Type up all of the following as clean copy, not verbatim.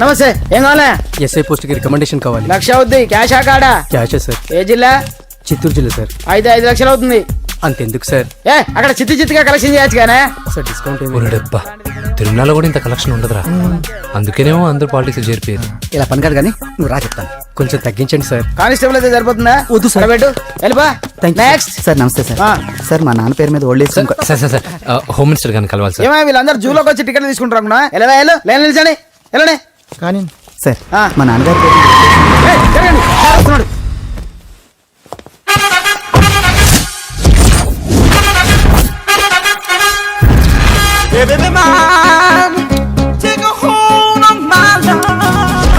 నమస్తే. ఏం కావాలా? ఎస్ఐ పోస్ట్ కి రికమెండేషన్ కావాలి. 1,00,000 అవుద్ది. క్యాషా కాడా? క్యాషే సార్. ఏ జిల్లా? చిత్తూరు జిల్లా సార్. అయితే 5 లక్షలు అవుతుంది. అంతెందుకు సార్? అక్కడ చిత్తుగా కలెక్షన్ చేయొచ్చు కానీ సార్ డిస్కౌంట్ డబ్బా తిరుమలలో కూడా ఇంత కలెక్షన్ ఉండదురా. అందుకేనేమో అందరూ పాలిటిక్స్ చేరిపోయారు. ఇలా పని కాదు కానీ నువ్వు రా చెప్తాను. కొంచెం తగ్గించండి సార్. కానిస్టేబుల్ అయితే సరిపోతుందా? వద్దు సార్. పెట్టు వెళ్ళిపా. Next sir. నమస్తే సార్. సార్ మా నాన్న పేరు మీద old age sir sir sir home minister గారిని కలవాలి సార్. ఏమో వీళ్ళందరూ జూలోకి వచ్చి టికెట్లు తీసుకుంటారు అనుకున్నా. లైన్ నిలిచండి. వెళ్ళండి. కానీ సార్ మా నాన్నగారి వస్తున్నాడు.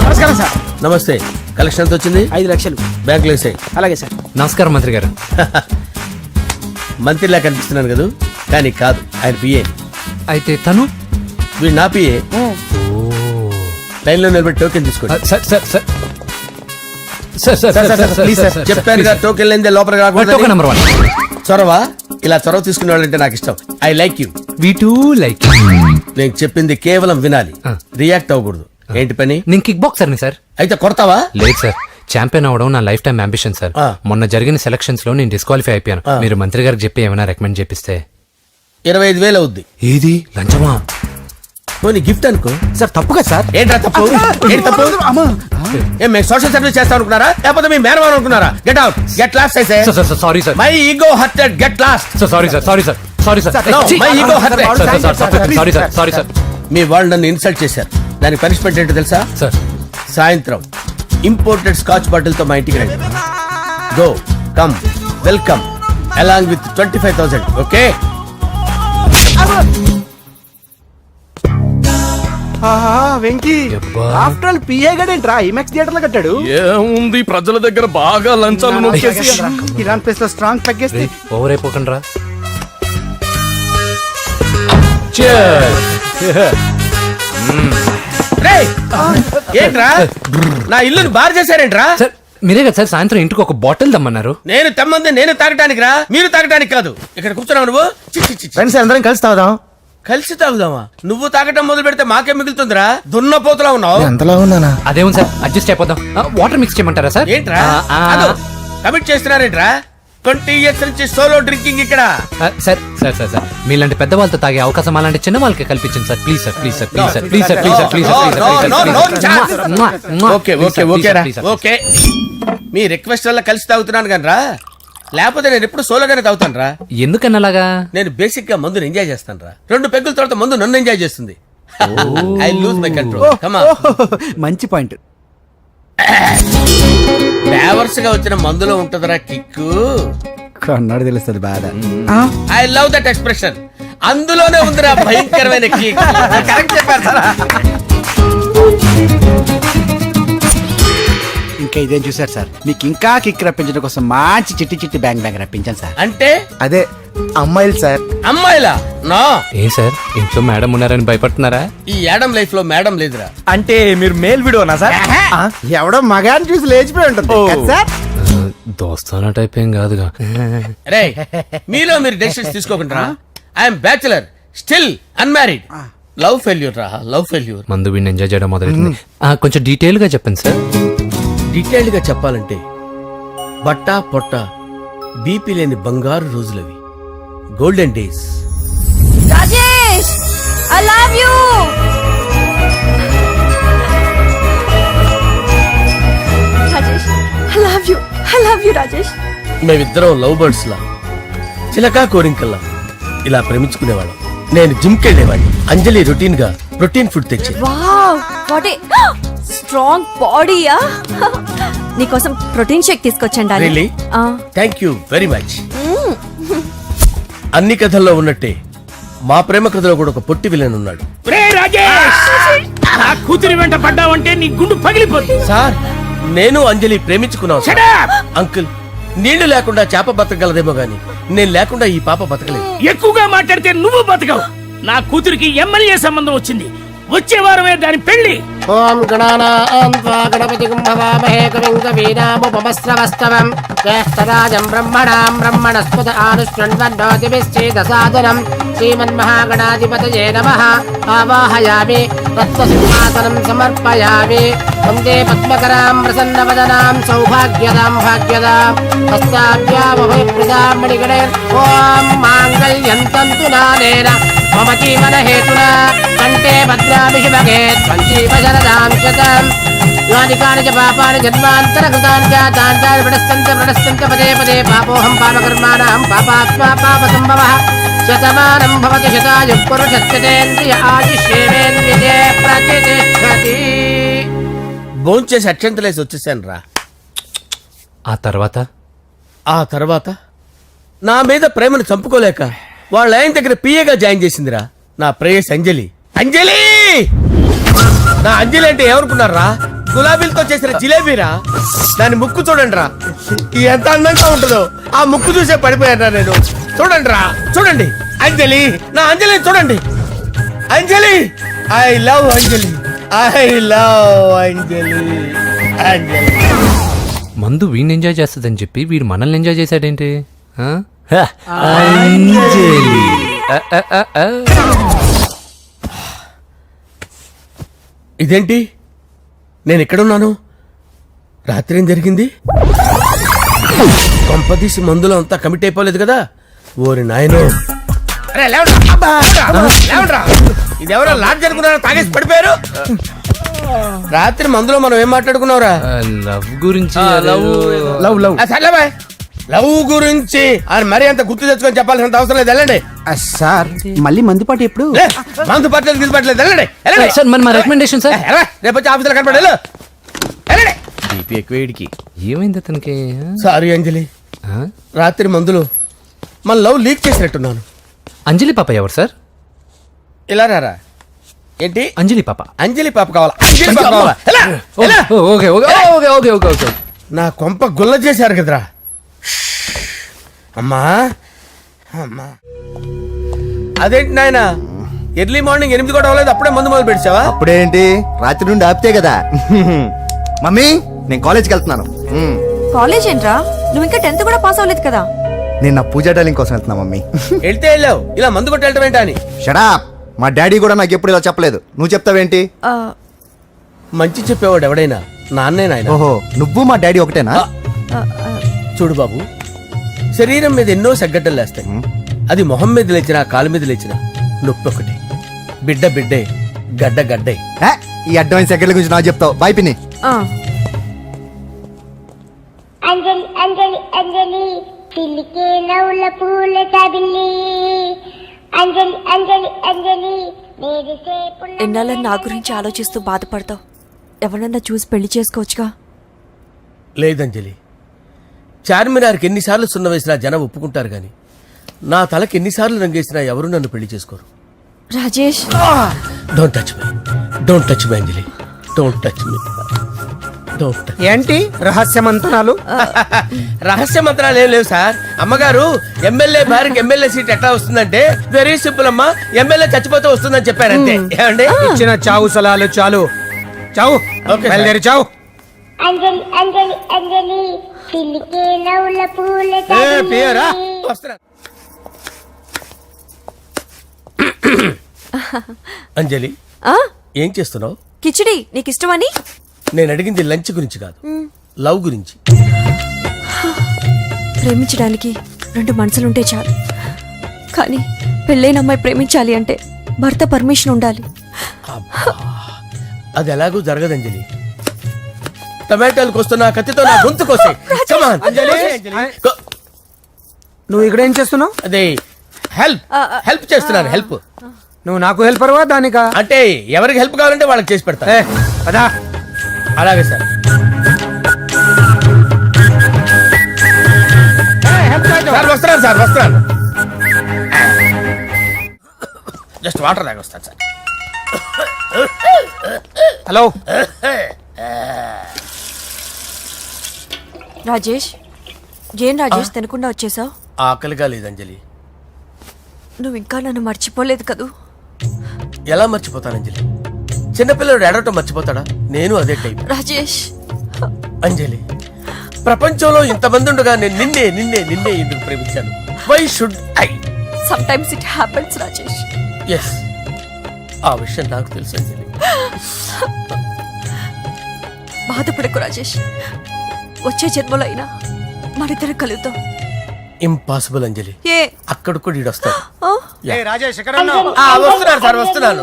నమస్కారం సార్. నమస్తే. కలెక్షన్ ఎంత వచ్చింది? 5 లక్షలు. బ్యాంకులో వేసాయి. అలాగే సార్. నమస్కారం మంత్రి గారు. మంత్రిలా కనిపిస్తున్నాను కదా, కానీ కాదు, ఆయన పిఏ. అయితే తను వీడు నా పిఏ. లైన్ లో నిలబెట్టి టోకెన్ తీసుకోండి. సార్ సార్ సార్ చెప్పాను కదా, టోకెన్ లేనిదే లోపలికి రాకూడదు. Token number 1. చొరవ. ఇలా చొరవ తీసుకునే వాళ్ళంటే నాకు ఇష్టం. I like you. We two like. నేను చెప్పింది కేవలం వినాలి, రియాక్ట్ అవ్వకూడదు. ఏంటి పని? నేను కిక్ బాక్సర్ని సార్. అయితే కొడతావా? లేదు సార్, ఛాంపియన్ అవడం నా లైఫ్ టైం అంబిషన్ సార్. మొన్న జరిగిన సెలక్షన్స్ లో నేను డిస్క్వాలిఫై అయిపోయాను. మీరు మంత్రి గారికి చెప్పి ఏమైనా రికమెండ్ చేపిస్తే. 25,000 అవుద్ది. ఏది లంచమా? పోనీ గిఫ్ట్ అనుకో. సార్ తప్పు కదా సార్. ఏంట్రా తప్పు? ఏంటి తప్పు? ఏం మేము సోషల్ సర్వీస్ చేస్తాం అనుకున్నారా, లేకపోతే మీ మేనమాన్ అనుకున్నారా? Get out, get lost. అయితే sorry sir, my ego hurted, get lost. Sorry sir, sorry sir, sorry sir, my ego hurted. Sorry sir, sorry sir. మీ వాళ్ళు నన్ను ఇన్సల్ట్ చేశారు. దానికి పనిష్మెంట్ ఏంటో తెలుసా? సార్ సాయంత్రం ఇంపోర్టెడ్ స్కాచ్ బాటిల్ తో మా ఇంటికి రండి. Go come welcome along with 25,000. Okay? Venky after all PA గడేంట్రా ఇమెక్స్ థియేటర్ లో కట్టాడు. ఏముంది, ప్రజల దగ్గర బాగా లంచాలు నొక్కేసి ఇరాన్ ప్లేస్ లో స్ట్రాంగ్ తగ్గేస్తే ఓవర్ అయిపోకండి రా. ఏంట్రా నా ఇల్లుని బార్ చేశారేంట్రా? సార్ మీరే కదా సార్ సాయంత్రం ఇంటికి ఒక బాటిల్ దమ్మన్నారు. నేను తెమ్మంది నేను తాగటానికి రా, మీరు తాగటానికి కాదు. ఇక్కడ కూర్చున్నావు నువ్వు. ఫ్రెండ్స్ అందరం కలిసి తాగుదాం. కలిసి తాగుదామా? నువ్వు తాగటం మొదలు పెడితే మాకే మిగులుతుందిరా. దున్నపోతులా ఉన్నావు. ఎంతలా ఉన్నానా? అదేమో సార్ అడ్జస్ట్ అయిపోదాం. వాటర్ మిక్స్ చేయమంటారా సార్? ఏంట్రా కమిట్ చేస్తున్నారేంట్రా? 20 years నుంచి సోలో డ్రింకింగ్ ఇక్కడ. సార్ సార్ సార్ సార్ మీలాంటి పెద్ద వాళ్ళతో తాగే అవకాశం అలాంటి చిన్న వాళ్ళకి కల్పించండి sir. Please sir, please sir, please sir, please sir, please sir, please sir. Okay okay okay రా, ఓకే. మీ రిక్వెస్ట్ వల్ల కలిసి తాగుతున్నాను కానీ రా, లేకపోతే నేను ఎప్పుడు సోలోగానే తాగుతాను రా. ఎందుకన్నా అలాగా? నేను బేసిక్ గా మందుని ఎంజాయ్ చేస్తాను రా. 2 పెగ్గుల తర్వాత మందు నన్ను ఎంజాయ్ చేస్తుంది. I lose my control. Come on. మంచి పాయింట్. ఫ్లేవర్స్ గా వచ్చిన మందులో ఉంటదరా కిక్కు. కన్నాడు తెలుస్తుంది బాధ. I love that expression. అందులోనే ఉందిరా భయంకరమైన కిక్. కరెక్ట్ చెప్పారు సార్. ఇంకా ఇదేం చూసారు సార్, మీకు ఇంకా కిక్ రప్పించడం కోసం మంచి చిట్టి చిట్టి బ్యాంగ్ బ్యాంగ్ రప్పించాను సార్. అంటే అదే అమ్మాయిలు సార్. అమ్మాయిలా? నా ఏం సార్ ఇంట్లో మేడం ఉన్నారని భయపడుతున్నారా? ఈ యాడమ్ లైఫ్ లో మేడం లేదురా. అంటే మీరు మేల్ వీడియోనా సార్? ఎవడో మగాన్ని చూసి లేచిపోయి ఉంటుంది సార్. దోస్తానా టైప్ ఏం కాదుగా. రే మీలో మీరు డెసిషన్స్ తీసుకోకుండా. I'm bachelor, still unmarried. Love failure రా, లవ్ ఫెయిల్యూర్. మందు వీడిని ఎంజాయ్ చేయడం మొదలైంది. కొంచెం డీటెయిల్ గా చెప్పండి సార్. డీటెయిల్డ్ గా చెప్పాలంటే బట్టా పొట్ట బీపీ లేని బంగారు రోజులవి, golden days. Rajesh, I love you. Rajesh, I love you. I love you, Rajesh. మేమిద్దరం లవ్ బర్డ్స్ లా, చిలకా కోరింకల్లా ఇలా ప్రేమించుకునేవాళ్ళం. నేను జిమ్ కెళ్ళేవాడిని. అంజలి రొటీన్ గా ప్రోటీన్ ఫుడ్ తెచ్చి. వావ్, వాట్ ఏ స్ట్రాంగ్ బాడీయా. నీకోసం ప్రోటీన్ షేక్ తీసుకొచ్చండి. Really? Thank you very much. అన్ని కథల్లో ఉన్నట్టే మా ప్రేమ కథలో కూడా ఒక పొట్టి విలన్ ఉన్నాడు. కూతురి వెంట పడ్డావంటే నీ గుండు పగిలిపోతుంది. సార్ నేను అంజలి ప్రేమించుకున్నాను. అంకుల్, నీళ్లు లేకుండా చేప బతకగలదేమో గాని నేను లేకుండా ఈ పాప బతకలేదు. ఎక్కువగా మాట్లాడితే నువ్వు బతకవు. నా కూతురికి ఎమ్మెల్యే సంబంధం వచ్చింది. వచ్చే వారమే దాని పెళ్లి. ఓం గణానాం త్వా గణపతిం భవామహే కవిం కవీనాముపమస్రవస్తవం జ్యేష్ఠరాజం బ్రహ్మణాం బ్రహ్మణస్పత ఆనుష్ణ్వన్నోతిభిశ్చేదసాదనం శ్రీమన్మహాగణాధిపతయే నమః. ఆవాహయామి తత్వసింహాసనం సమర్పయామి. వందే పద్మకరాం ప్రసన్నవదనాం సౌభాగ్యదాం భాగ్యదాం హస్తాభ్యామభయప్రదాం మణిగణైర్. ఓం మాంగళ్యం తంతునానేన మమ జీవన హేతునా కంటే భద్రామి శుభగే త్వం జీవ శరదాం శతం. యాని కాని చ పాపాని జన్మాంతరకృతాని చ తాని ప్రణశ్యంత పదే పదే పాపోహం పాపకర్మాణం పాపాత్మా పాపసంభవః. శతమానం భవతి శతాయుః పురుషస్యేంద్రియ ఆయుష్యేంద్రియే ప్రతిష్టతి. భోంచేసి అక్షంతలేసి వచ్చేసాను రా. ఆ ఆ తర్వాత నా మీద ప్రేమను చంపుకోలేక వాళ్ళ ఆయన దగ్గర పిఏగా జాయిన్ చేసిందిరా నా ప్రేయస్ అంజలి. అంజలి నా అంజలి అంటే ఏమనుకున్నారా? గులాబీలతో చేసిన జిలేబీరా. దాని ముక్కు చూడండి రా ఎంత అందంగా ఉంటుందో. ఆ ముక్కు చూసే పడిపోయారా నేను. చూడండి రా చూడండి అంజలి, నా అంజలి చూడండి. Anjali I love Anjali, I love Anjali. Anjali మందు వీడిని ఎంజాయ్ చేస్తుందని చెప్పి వీడు మనల్ని ఎంజాయ్ చేశాడేంటి? ఆ? ఇదేంటి నేను ఎక్కడున్నాను? రాత్రి ఏం జరిగింది? కొంపదీసి మందులో అంతా కమిట్ అయిపోలేదు కదా? ఓరి నాయనో. ఇదెవరో లాడ్జ్ అనుకున్నారా? తాగేసి పడిపోయారు. రాత్రి మందులో మనం ఏం మాట్లాడుకున్నావురా? లవ్ గురించి లవ్ లవ్ సర్లే బాయ్, లవ్ గురించి ఆయన మరీ అంత గుర్తు తెచ్చుకొని చెప్పాల్సినంత అవసరం లేదు. వెళ్ళండి. సార్ మళ్ళీ మందుపాటి ఎప్పుడు? లే, మందు పట్టలేదు గిల్లు పట్టలేదు. వెళ్ళండి వెళ్ళండి. సార్ మన రికమెండేషన్ సార్. రేపు వచ్చి ఆఫీసులో కనపడి వెళ్ళు. వెళ్ళండి. బీపీ ఎక్కువ వీడికి. ఏమైంది అతనికి? సారీ అంజలి, ఆ? రాత్రి మందులో మన లవ్ లీక్ చేసినట్టున్నాను. అంజలి పాప ఎవరు సార్? ఇలా రారా. ఏంటి? అంజలి పాప. అంజలి పాప కావాలా? అంజలి పాప కావాలా? ఎలా? ఎలా? Okay okay okay okay okay okay. నా కొంప గుల్ల చేశారు కదరా. అమ్మా అమ్మా, అదేంటి నాయన ఎర్లీ మార్నింగ్ 8 కూడా అవ్వలేదు అప్పుడే మందు మొదలు పెట్టావా? అప్పుడేంటి, రాత్రి నుండి ఆపితే కదా. మమ్మీ నేను కాలేజ్కి వెళ్తున్నాను. కాలేజ్ ఏంట్రా, నువ్వు ఇంకా 10th కూడా పాస్ అవ్వలేదు కదా. నేను నా పూజా డాలింగ్ కోసం వెళ్తున్నా మమ్మీ. వెళ్తే వెళ్ళావు, ఇలా మందు కొట్టి వెళ్ళటం ఏంటా అని. షడాప్, మా డాడీ కూడా నాకు ఎప్పుడు ఇలా చెప్పలేదు. నువ్వు చెప్తావేంటి? ఆ, మంచి చెప్పేవాడు ఎవడైనా నాన్నే నాయన. ఓహో, నువ్వు మా డాడీ ఒకటేనా? ఆ, ఆ, చూడు బాబు, శరీరం మీద ఎన్నో సగ్గడ్డలు లేస్తాయి. అది మొహం మీద లేచినా కాలు మీద లేచినా నొప్పి ఒకటి. బిడ్డ బిడ్డే, గడ్డ గడ్డే. ఏ, ఈ అడ్వాన్స్ సెకండ్ల గురించి నాకు చెప్తావు. బాయ్ పిన్ని. ఆ. అంజలి అంజలి అంజలి పిల్లికే నవ్వుల పూల తబిల్లి. అంజలి అంజలి అంజలి నేరిసే పుల్ల. ఎన్నాళ్ళ నా గురించి ఆలోచిస్తూ బాధపడతావు. ఎవరన్నా చూసి పెళ్లి చేసుకోవచ్చుగా. లేదంజలి, చార్మినార్కి ఎన్నిసార్లు సున్న వేసినా జనం ఒప్పుకుంటారు గాని నా తలకి ఎన్నిసార్లు రంగేసినా ఎవరు నన్ను పెళ్లి చేసుకోరు. Rajesh, don't touch me, don't touch me Anjali, don't touch me, don't touch. ఏంటి రహస్య మంతనాలు? రహస్య మంత్రాలు ఏం లేవు సార్. అమ్మగారు ఎమ్మెల్యే భార్యకి ఎమ్మెల్యే సీట్ ఎట్లా వస్తుందంటే వెరీ సింపుల్ అమ్మా, ఎమ్మెల్యే చచ్చిపోతే వస్తుందని చెప్పారు అంతే. ఏమండి? ఇచ్చిన చావు సలాలు చాలు. చావు. Okay sir. బయలుదేరి చావు. అంజలి అంజలి అంజలి పిల్లికే నవ్వుల పూల తబిల్లి. వస్తున్నా. అంజలి ఆ, ఏం చేస్తున్నావు? కిచిడి నీకు ఇష్టమని. నేను అడిగింది లంచ్ గురించి కాదు, లవ్ గురించి. ప్రేమించడానికి 2 మనసులుంటే చాలు, కానీ పెళ్ళైన అమ్మాయి ప్రేమించాలి అంటే భర్త పర్మిషన్ ఉండాలి. అది ఎలాగూ జరగదు అంజలి. టమాటాలు కోస్తున్నా కత్తితో నా గొంతు కోసే. Come on. Go. నువ్వు ఇక్కడ ఏం చేస్తున్నావు? అదే హెల్ప్ హెల్ప్ చేస్తున్నాను. హెల్ప్ నువ్వు నాకు హెల్పర్వా దానికా? అంటే ఎవరికి హెల్ప్ కావాలంటే వాళ్ళకి చేసి పెడతా. అదా అలాగే సార్. సార్ వస్తున్నాను సార్, వస్తున్నాను. జస్ట్ వాటర్ దాకా వస్తాను సార్. హలో. రాజేష్, ఏం రాజేష్ తినకుండా వచ్చేసావు? ఆకలిగా లేదు అంజలి. నువ్వు ఇంకా నన్ను మర్చిపోలేదు కదూ. ఎలా మర్చిపోతాను అంజలి? చిన్నపిల్లడు ఏడవటం మర్చిపోతాడా? నేను అదే టైప్. రాజేష్, అంజలి, ప్రపంచంలో ఇంతమంది ఉండగా నేను నిన్నే నిన్నే నిన్నే ఎందుకు ప్రేమించాను? Why should I? Sometimes it happens Rajesh. Yes, ఆ విషయం నాకు తెలుసు అంజలి. బాధపడకు రాజేష్, వచ్చే జన్మలో అయినా మనిద్దరం కలుద్దాం. ఇంపాసిబుల్ అంజలి. ఏ అక్కడ కూడా ఈడు వస్తాడు. ఆ? రాజేష్ వస్తున్నాను సార్, వస్తున్నాను.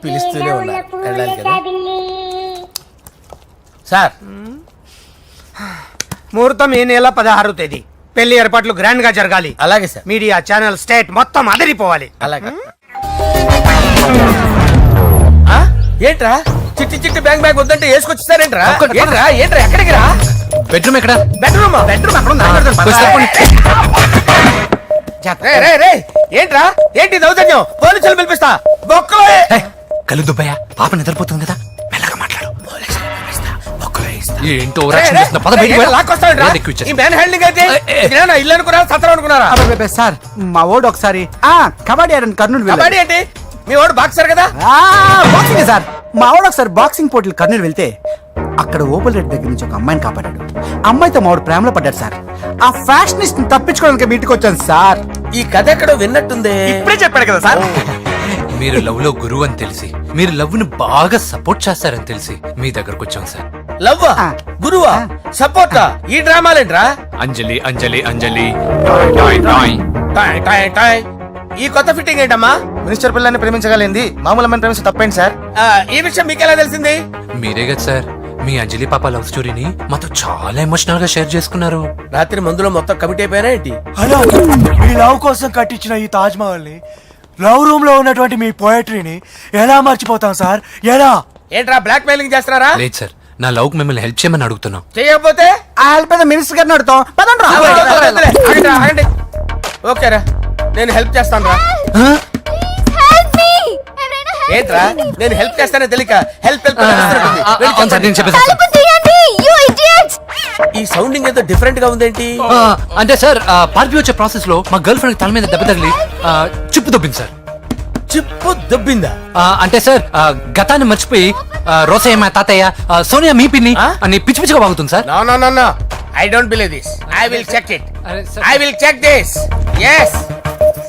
పిలుస్తూనే ఉన్నా, వెళ్ళాలి కదా సార్. ముహూర్తం ఈ నెల 16వ తేదీ. పెళ్లి ఏర్పాట్లు గ్రాండ్ గా జరగాలి. అలాగే సార్, మీడియా ఛానల్ స్టేట్ మొత్తం అదిరిపోవాలి. అలాగే. ఆ? ఏంట్రా చిట్టి చిట్టి బ్యాంక్ బ్యాగ్ వద్దంటే వేసుకొచ్చేసారేంట్రా? ఏంట్రా ఏంట్రా ఎక్కడికి రా? బెడ్రూమ్ ఎక్కడ? బెడ్రూమ్ బెడ్రూమ్ అక్కడ ఉందా? కొంచెం తప్పండి. రే రే రే ఏంట్రా ఏంటి దౌర్జన్యం? పోలీసులు పిలిపిస్తా. బొక్కలో కలు దుబ్బయ్య, పాప నిద్రపోతుంది కదా, మెల్లగా మాట్లాడు. ఏంటో ఓవరాక్షన్ చేస్తున్నా. పద బయటికి వెళ్ళు. లాక్కొస్తాడు. ఏది ఎక్కువ ఇచ్చేసి. ఈ మ్యాన్ హ్యాండింగ్ అయితే ఇదేనా ఇల్లు అనుకున్నారా, సత్రం అనుకున్నారా? అబ్బబ్బబ్బే, సార్ మా ఓడు ఒకసారి కబడ్డీ ఆడని కర్నూలు వెళ్ళాడు. కబడ్డీ ఏంటి? మీ వాడు బాక్సర్ కదా? Boxing sir. మా వాడు ఒకసారి బాక్సింగ్ పోటీలు కర్నూలు వెళ్తే అక్కడ ఓపెల్ రెడ్డి దగ్గర నుంచి ఒక అమ్మాయిని కాపాడాడు. అమ్మాయితో మా వాడు ప్రేమలో పడ్డాడు సార్. ఆ ఫ్యాషనిస్ట్ తప్పించుకోవడానికి మీ ఇంటికి వచ్చాను సార్. ఈ కథ ఎక్కడో విన్నట్టుంది. ఇప్పుడే చెప్పాడు కదా సార్. మీరు లవ్ లో గురువు అని తెలిసి, మీరు లవ్ ను బాగా సపోర్ట్ చేస్తారని తెలిసి మీ దగ్గరకు వచ్చాం సార్. లవ్వా, గురువా, సపోర్టా? ఈ డ్రామాలేంట్రా? అంజలి అంజలి అంజలి టాయ్ టాయ్ టాయ్. టాయ్ టాయ్ టాయ్. ఈ కొత్త ఫిట్టింగ్ ఏంటమ్మా? మినిస్టర్ పిల్లల్ని ప్రేమించగలిగింది మామూలు అమ్మని ప్రేమించి తప్పేంటి సార్? ఈ విషయం మీకెలా తెలిసింది? మీరే కదా సార్ మీ అంజలి పాప లవ్ స్టోరీని మాతో చాలా ఎమోషనల్ గా షేర్ చేసుకున్నారు. రాత్రి మందులో మొత్తం కమిట్ అయిపోయినా ఏంటి? హలో, మీ లవ్ కోసం కట్టించిన ఈ తాజ్ మహల్ ని, లవ్ రూమ్ లో ఉన్నటువంటి మీ పోయట్రీని ఎలా మర్చిపోతాం సార్? ఎలా? ఏంట్రా బ్లాక్ మెయిలింగ్ చేస్తున్నారా? లేదు సార్, నా లవ్ కు మిమ్మల్ని హెల్ప్ చేయమని అడుగుతున్నాం. చేయకపోతే ఆ హెల్ప్ అయితే మినిస్టర్ గారిని అడుగుతాం. పదండి రా. ఆగండి, ఆగండి. ఓకేరా, నేను హెల్ప్ చేస్తాను రా. ఏంట్రా నేను హెల్ప్ చేస్తానే తెలియక హెల్ప్ హెల్ప్ అవును సార్, నేను చెప్పేసి ఈ సౌండింగ్ ఏదో డిఫరెంట్ గా ఉందేంటి? అంటే సార్ పార్టీ వచ్చే ప్రాసెస్ లో మా గర్ల్ ఫ్రెండ్ తల మీద దెబ్బ తగిలి చిప్పు దొబ్బింది సార్. చిప్పు దొబ్బిందా? అంటే సార్ గతాన్ని మర్చిపోయి రోసయ్య మా తాతయ్య, సోనియా మీ పిన్ని అని పిచ్చి పిచ్చిగా వాగుతుంది sir. No no no no, I don't believe this. I will check it. అరే sir. I will check this. yes.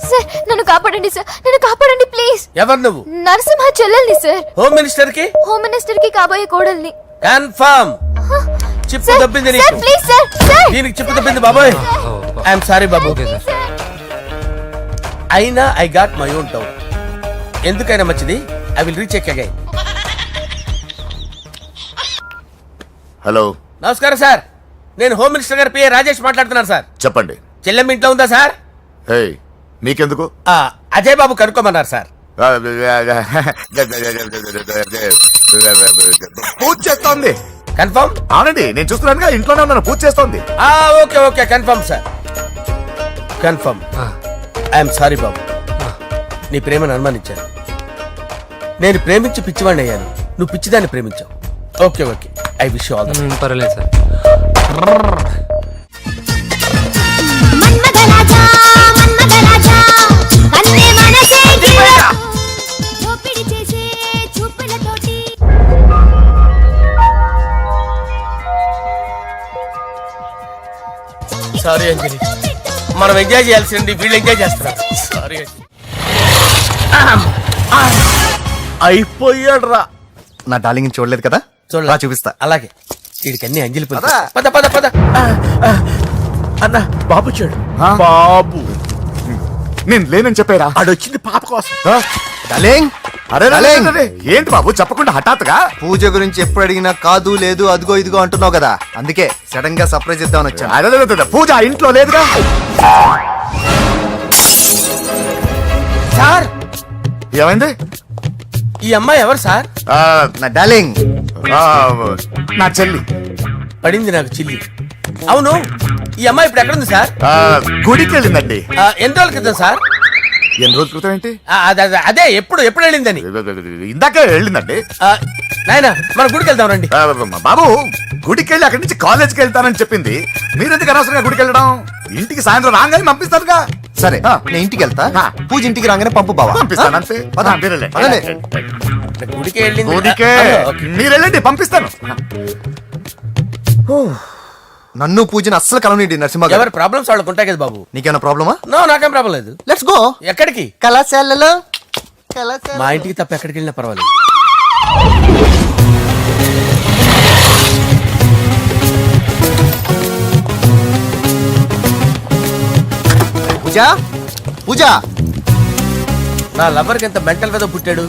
Sir నన్ను కాపాడండి సార్, నన్ను కాపాడండి ప్లీజ్. ఎవరు నువ్వు? నరసింహ చెల్లెల్ని సార్, హోమ్ మినిస్టర్ కి హోమ్ మినిస్టర్ కి కాబోయే కోడల్ని. కన్ఫర్మ్. చిప్పు సార్, దొబ్బింది సార్ నీకు. Please sir, sir. దీనికి చిప్పు దొబ్బింది బాబోయ్. ఐఎమ్ సారీ బాబు. Okay sir. అయినా I got my own doubt. ఎందుకైనా మంచిది, I will recheck again. Hello, నమస్కారం సార్, నేను హోమ్ మినిస్టర్ గారి పిఏ రాజేష్ మాట్లాడుతున్నాను సార్. చెప్పండి. చెల్లెమ్మ ఇంట్లో ఉందా సార్? హే, మీకెందుకు? అజయ్ బాబు కనుక్కోమన్నారు సార్. పూజ చేస్తోంది. కన్ఫర్మ్? అవునండి, నేను చూస్తున్నానుగా, ఇంట్లోనే ఉన్నాను, పూజ చేస్తోంది. Okay okay, confirm sir, confirm. I'm sorry బాబు, నీ ప్రేమను అనుమానించాను. నేను ప్రేమించి పిచ్చివాడిని అయ్యాను, నువ్వు పిచ్చిదాన్ని ప్రేమించావు. Okay okay, I wish you all the best. పర్వాలేదు సార్. సారీ అంజలి, మనం ఎంజాయ్ చేయాల్సింది వీళ్ళు ఎంజాయ్ చేస్తున్నారు. సారీ అంజలి. అయిపోయాడు రా. నా డార్లింగ్ చూడలేదు కదా, రా చూపిస్తా. అలాగే, వీడికి అన్ని అంజలి పిలుపు. పద పద పద. అన్న బాబు చూడు. బాబు, నేను లేనని చెప్పారా? ఆడొచ్చింది పాప కోసం. డార్లింగ్, అరే డార్లింగ్. ఏంటి బాబు చెప్పకుండా హఠాత్తుగా? పూజ గురించి ఎప్పుడు అడిగినా కాదు లేదు అదిగో ఇదిగో అంటున్నావు కదా, అందుకే సడన్ గా సర్ప్రైజ్ ఇద్దామని వచ్చాను. అదే పూజ ఇంట్లో లేదుగా. సార్, ఏమైంది? ఈ అమ్మాయి ఎవరు సార్? నా డార్లింగ్, నా చెల్లి. పడింది నాకు చిల్లి. అవును, ఈ అమ్మాయి ఇప్పుడు ఎక్కడుంది సార్? గుడికి వెళ్ళిందండి. ఎన్ని రోజుల క్రితం సార్? ఎన్ని రోజుల క్రితం ఏంటి? అదే ఎప్పుడు ఎప్పుడు వెళ్ళిందని. ఇందాకే వెళ్ళిందండి. నాయన మన గుడికి వెళ్దాం రండి. బాబు, గుడికి వెళ్ళి అక్కడి నుంచి కాలేజ్కి వెళ్తానని చెప్పింది. మీరెందుకు అనవసరంగా గుడికి వెళ్ళడం? ఇంటికి సాయంత్రం రాగానే పంపిస్తారుగా. సరే నేను ఇంటికి వెళ్తా, పూజ ఇంటికి రాగానే పంపు బావా. పంపిస్తాను అంతే. పద. మీరే వెళ్ళండి. పదండి. అంటే గుడికి వెళ్ళింది. గుడికే ఓకే. మీరు వెళ్ళండి, పంపిస్తాను. నన్ను పూజని అస్సలు కలవనీయండి నరసింహ గారు. ఎవరి ప్రాబ్లమ్స్ వాళ్ళకు ఉంటాయి కదా బాబు. నీకేమైనా ప్రాబ్లమా? నో, నాకేం ప్రాబ్లం లేదు. Let's go. ఎక్కడికి? కళాశాలలో మా ఇంటికి తప్ప ఎక్కడికి వెళ్ళినా పర్వాలేదు. పూజ పూజ నా లవర్కి ఎంత మెంటల్ మీద పుట్టాడు.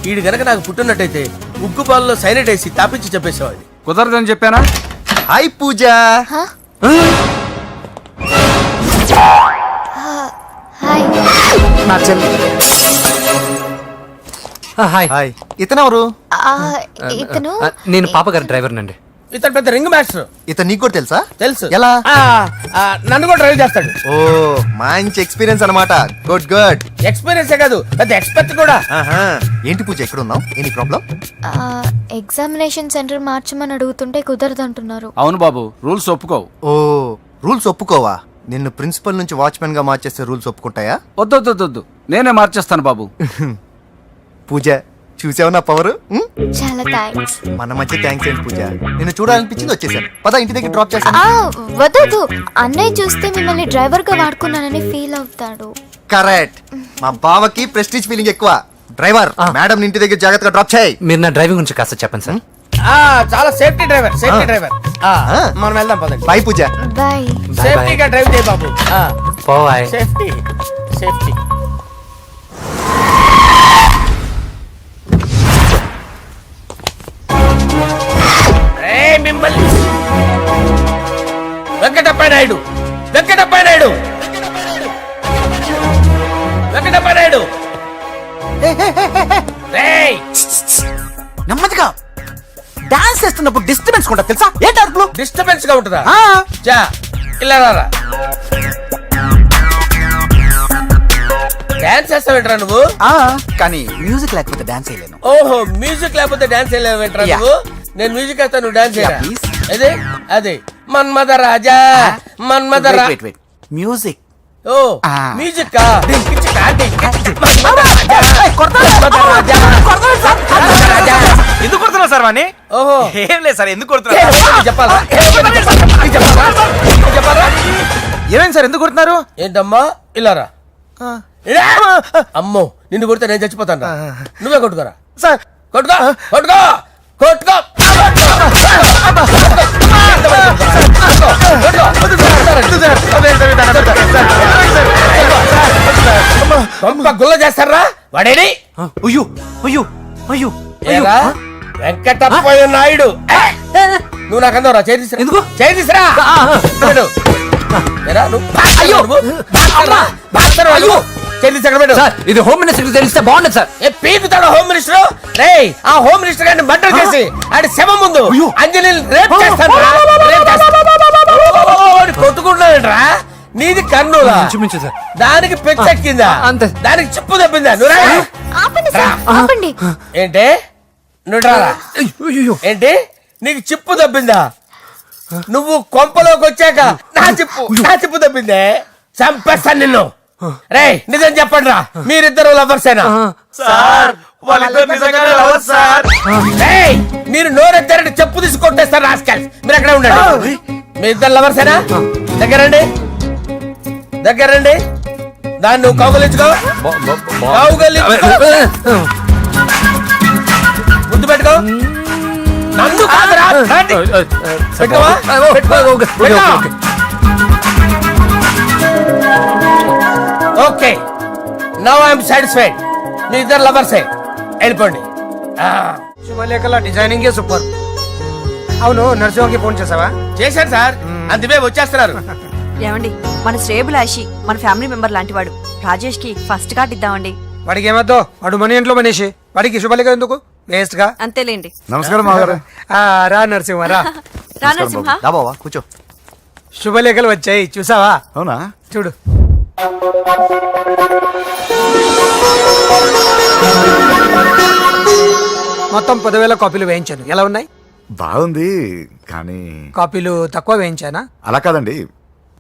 వీడు గనక నాకు పుట్టినట్టయితే ఉగ్గు పాలలో సైలెంట్ వేసి తాపించి చెప్పేసేవాడిని. కుదరదని చెప్పానా? హాయ్ పూజ. హాయ్. నా చెల్లి. హాయ్. హాయ్. ఇతనెవరు? ఇతను నేను పాప గారి డ్రైవర్ నండి. ఇతను పెద్ద రింగ్ మాస్టర్. ఇతను నీకు కూడా తెలుసా? తెలుసు. ఎలా? నన్ను కూడా డ్రైవ్ చేస్తాడు. ఓ మంచి ఎక్స్పీరియన్స్ అన్నమాట. Good good. ఎక్స్పీరియన్స్ కాదు, పెద్ద ఎక్స్పర్ట్ కూడా. ఏంటి పూజ ఎక్కడ ఉన్నావు? Any problem? ఎగ్జామినేషన్ సెంటర్ మార్చమని అడుగుతుంటే కుదరదంటున్నారు. అవును బాబు, రూల్స్ ఒప్పుకోవు. ఓ రూల్స్ ఒప్పుకోవా? నిన్ను ప్రిన్సిపల్ నుంచి వాచ్మెన్ గా మార్చేస్తే రూల్స్ ఒప్పుకుంటాయా? వద్దు, నేనే మార్చేస్తాను బాబు. పూజ చూసావు నా పవర్? చాలా థ్యాంక్స్. మన మధ్య థ్యాంక్స్ ఏంటి పూజ, నిన్ను చూడాలనిపించింది వచ్చేసాను. పద ఇంటి దగ్గర డ్రాప్ చేస్తాను. వద్దు, అన్నయ్య చూస్తే మిమ్మల్ని డ్రైవర్ గా వాడుకున్నానని ఫీల్ అవుతాడు. కరెక్ట్. మా బావకి ప్రెస్టీజ్ ఫీలింగ్ ఎక్కువ. డ్రైవర్ మేడం ఇంటి దగ్గర జాగ్రత్తగా డ్రాప్ చేయి. మీరు నా డ్రైవింగ్ గురించి కాస్త చెప్పండి సార్. చాలా సేఫ్టీ డ్రైవర్. మనం వెళ్దాం పదండి. బాయ్ పూజ. బాయ్. సేఫ్టీగా డ్రైవ్ చేయి బాబు. పోవాయ్. Safety safety. మిమ్మల్ని వెంకటప్ప నాయుడు నెమ్మదిగా డాన్స్ చేస్తున్నప్పుడు డిస్టర్బెన్స్ కూడా తెలుసా? ఏంటి అరుపులు? డిస్టర్బెన్స్ గా ఉంటుందా? ఆ, చా ఇలా రారా. డాన్స్ చేస్తావేంట్రా నువ్వు? కానీ మ్యూజిక్ లేకపోతే డాన్స్ చేయలేను. ఓహో, మ్యూజిక్ లేకపోతే డాన్స్ చేయలేవేంట్రా Yeah. నువ్వు? నేను మ్యూజిక్ వేస్తా, నువ్వు డాన్స్ చేయరా? please. అదే మన్మద రాజా మన్మద రా. మ్యూజిక్. ఓ మ్యూజిక్ కా? ఎందుకు కొడుతున్నా సార్ వాణ్ణి? ఓహో, ఏం లేదు సార్, ఎందుకు కొడుతున్నా? చెప్పాలా? ఏమైంది సార్, ఎందుకు కొడుతున్నారు? ఏంటమ్మా ఇలారా. అమ్మో, నిన్ను కొడితే నేను చచ్చిపోతాను. నువ్వే కొట్టుకోరా. సార్ కొట్టుకో కొట్టుకో కొట్టుకో. గుల్ల చేస్తారా వాడేడి? అయ్యో అయ్యో అయ్యో ఏరా వెంకటప్పయ్య నాయుడు, నువ్వు నాకు అందవరా? చేయి తీసురా. ఎందుకు? చేయి తీసురా. ఏరా, నువ్వు బాక్సర్వా? నువ్వు చేయి తీసి ఎక్కడ పెట్టు. సార్ ఇది హోమ్ మినిస్టర్ తెలిస్తే బాగుండదు సార్. ఏ పీకుతాడు హోమ్ మినిస్టర్? రే, ఆ హోమ్ మినిస్టర్ గారిని మర్డర్ చేసి ఆడి శవం ముందు అంజలి రేప్ చేస్తాను. కొట్టుకుంటున్నాడంట్రా. నీది కన్నులా? చూపించు సార్. దానికి పెచ్చెక్కిందా? అంతే. దానికి చెప్పు తప్పిందా? నువ్వు రా. ఆపండి సార్, ఆపండి. ఏంటి నువ్వు రారా? ఏంటి నీకు చిప్పు తప్పిందా? నువ్వు కొంపలోకి వచ్చాక నా చిప్పు తప్పిందే. చంపేస్తాను నిన్ను. రే నిజం చెప్పండి రా, మీరిద్దరు లవర్సేనా? సార్ వాళ్ళిద్దరు నిజంగానే లవర్స్ సార్. రేయ్, మీరు నోరెత్తారంటే చెప్పు తీసి కొట్టేస్తారు రాస్కల్స్. మీరు అక్కడే ఉండండి. మీ ఇద్దరు లవర్సేనా? దగ్గరండి దాన్ని నువ్వు కౌగలించుకో. ముద్దు పెట్టుకో. నన్ను కాదురా. పెట్టుకోవా? Okay, now I'm satisfied. మీ ఇద్దరు లవర్సే, వెళ్ళిపోండి. శుభలేఖల డిజైనింగ్ సూపర్. అవును, నరసింహకి ఫోన్ చేసావా? చేశాను సార్, అందుకే వచ్చేస్తున్నారు. ఏమండి, మన శ్రేయబులాషి మన ఫ్యామిలీ మెంబర్ లాంటి వాడు. రాజేష్ కి ఫస్ట్ కార్డ్ ఇద్దామండి. వాడికి ఏమద్దో, వాడు మన ఇంట్లో మనిషి. వాడికి శుభలేఖ ఎందుకు? వేస్ట్ గా. అంతేలేండి. నమస్కారం మాగారు. రా నరసింహ రా. రా నరసింహ. దా బావా కూర్చో. శుభలేఖలు వచ్చాయి చూసావా? అవునా? చూడు. మొత్తం 10,000 కాపీలు వేయించాను. ఎలా ఉన్నాయి? బాగుంది, కానీ కాపీలు తక్కువ వేయించానా? అలా కాదండి,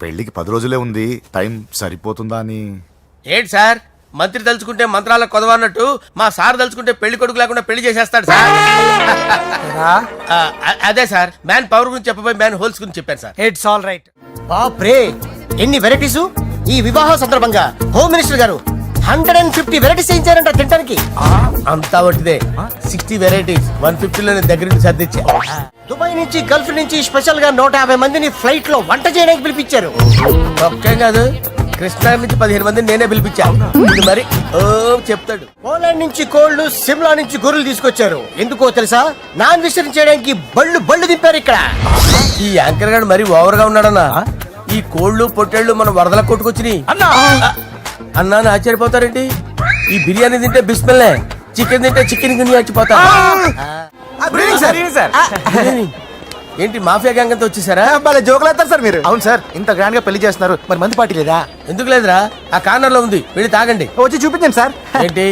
పెళ్లికి 10 రోజులే ఉంది, టైం సరిపోతుందా అని. ఏంటి సార్ మంత్రి తలుచుకుంటే మంత్రాల కొదవన్నట్టు మా సార్ తలుచుకుంటే పెళ్లి కొడుకు లేకుండా పెళ్లి చేసేస్తాడు సార్. అదే సార్, మ్యాన్ పవర్ గురించి చెప్పబోయి మ్యాన్ హోల్స్ గురించి చెప్పాను సార్. It's all right. బాప్రే, ఎన్ని వెరైటీస్! ఈ వివాహ సందర్భంగా హోమ్ మినిస్టర్ గారు 150 వెరైటీస్ చేయించారంట తినడానికి. అంతా ఒకటిదే, 60 వెరైటీస్ 150లో దగ్గర నుంచి సర్దిచ్చా. దుబాయ్ నుంచి గల్ఫ్ నుంచి స్పెషల్ గా 150 మందిని ఫ్లైట్ లో వంట చేయడానికి పిలిపించారు. ఒక్కేం కాదు, కృష్ణా నుంచి 15 మందిని నేనే పిలిపించా. ఇది మరి ఓ చెప్తాడు. పోలాండ్ నుంచి కోళ్లు, సిమ్లా నుంచి గొర్రెలు తీసుకొచ్చారు. ఎందుకో తెలుసా? నాన్ వెజిటేరియన్ చేయడానికి బళ్ళు దింపారు ఇక్కడ. ఈ యాంకర్ గారు మరి ఓవర్ గా ఉన్నాడన్నా. ఈ కోళ్లు పొట్టేళ్లు మన వరదల కొట్టుకొచ్చినాయి అన్నా ఆశ్చర్యపోతారేంటి? ఈ బిర్యానీ తింటే బిస్మిల్లే, చికెన్ తింటే చికెన్ గిన్నె వచ్చిపోతా. ఏంటి మాఫియా గ్యాంగ్ అంతా వచ్చేసారా? జోకులు వేస్తారు సార్ మీరు. అవును సార్, ఇంత గ్రాండ్ గా పెళ్లి చేస్తున్నారు, మరి మంది పార్టీ లేదా? ఎందుకు లేదురా, ఆ కార్నర్ లో ఉంది, వెళ్ళి తాగండి. వచ్చి చూపించండి సార్. ఏంటి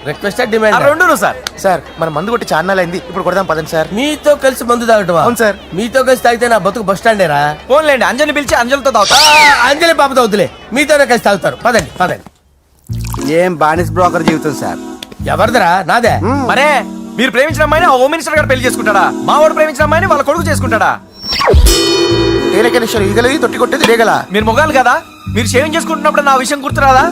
రిక్వెస్ట్ డిమాండ్? రెండు సార్. సార్ మన మందు కొట్టి చాన్నాలు అయింది, ఇప్పుడు కొడదాం పదండి సార్. మీతో కలిసి మందు తాగటమా? అవును సార్. మీతో కలిసి తాగితే నా బతుకు బస్ స్టాండేరా? ఫోన్లేండి, అంజలి పిలిచి అంజలితో తాగుతా. అంజలి పాప తాగుతులే, మీతోనే కలిసి తాగుతారు. పదండి పదండి. ఏం బానిస్ బ్రోకర్ జీవితం సార్. ఎవరిదరా? నాదే. మరే మీరు ప్రేమించిన అమ్మాయిని ఆ హోమ్ మినిస్టర్ గారు పెళ్లి చేసుకుంటాడా? మా వాడు ప్రేమించిన అమ్మాయిని వాళ్ళ కొడుకు చేసుకుంటాడా? ఈగలది తొట్టి కొట్టేది లేగల. మీరు మొగాలు కదా, మీరు షేవింగ్ చేసుకుంటున్నప్పుడు నా విషయం గుర్తురాదా?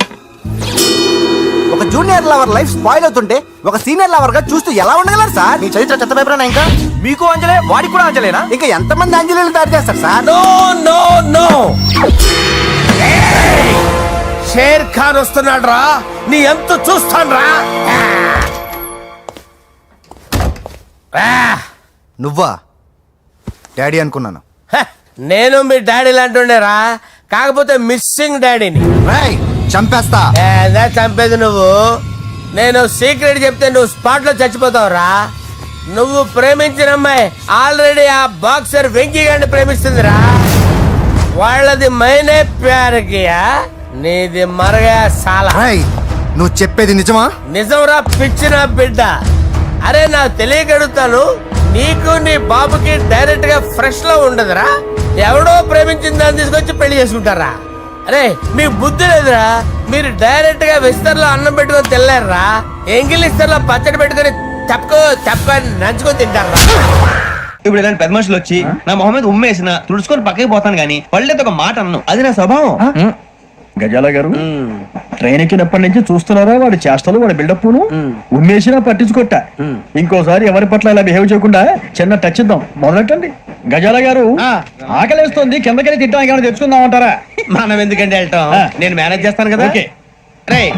ఒక జూనియర్ లవర్ లైఫ్ స్పాయిల్ అవుతుంటే ఒక సీనియర్ లవర్ గా చూస్తూ ఎలా ఉండగలరు సార్? మీ చరిత్ర చెత్త పేపరేనా ఇంకా? మీకు అంజలే, వాడికి కూడా అంజలేనా? ఇంకా ఎంతమంది అంజలీలు తయారు చేస్తారు sir? No no no, Sher Khan వస్తున్నాడు రా, నీ ఎంత చూస్తాను రా. నువ్వా? డాడీ అనుకున్నాను. నేను మీ డాడీ లాంటి రా, కాకపోతే మిస్సింగ్ డాడీని. చంపేస్తా. చంపేది నువ్వు. నేను సీక్రెట్ చెప్తే నువ్వు స్పాట్ లో చచ్చిపోతావు రా. నువ్వు ప్రేమించిన అమ్మాయి ఆల్రెడీ ఆ బాక్సర్ వెంకీ గారిని ప్రేమిస్తుందిరా. వాళ్ళది మైనే ప్యార్ కియా, నీది మరగా సాలా. నువ్వు చెప్పేది నిజమా? నిజంరా పిచ్చిన బిడ్డ. అరే నాకు తెలియగడుగుతాను, నీకు నీ బాబుకి డైరెక్ట్ గా ఫ్రెష్ లో ఉండదురా. ఎవడో ప్రేమించిన దాన్ని తీసుకొచ్చి పెళ్లి చేసుకుంటారా? అరే మీ బుద్ధి లేదురా. మీరు డైరెక్ట్ గా విస్తర్లో అన్నం పెట్టుకొని తినలేరురా. ఎంగిల్ ఇస్తర్లో పచ్చడి పెట్టుకొని తప్పని నంచుకొని తింటారా? ఇప్పుడు ఇలాంటి పెద్ద మనుషులు వచ్చి నా మొహం మీద ఉమ్మేసిన తుడుచుకొని పక్కకి పోతాను గానీ పళ్ళేతో ఒక మాట అన్ను, అది నా స్వభావం. గజాల గారు ట్రైన్ ఎక్కినప్పటి నుంచి చూస్తున్నారా వాడి చేష్టలు, వాడి బిల్డప్ ఉమ్మేసినా పట్టించుకోట. ఇంకోసారి ఎవరి పట్ల ఇలా బిహేవ్ చేయకుండా చిన్న టచ్ ఇద్దాం, మొదలెట్టండి. గజాల గారు ఆకలేస్తుంది, కిందకెళ్ళి తింటాం, ఏమైనా తెచ్చుకుందాం అంటారా? మనం ఎందుకంటే వెళ్తాం, నేను మేనేజ్ చేస్తాను కదా. రేయ్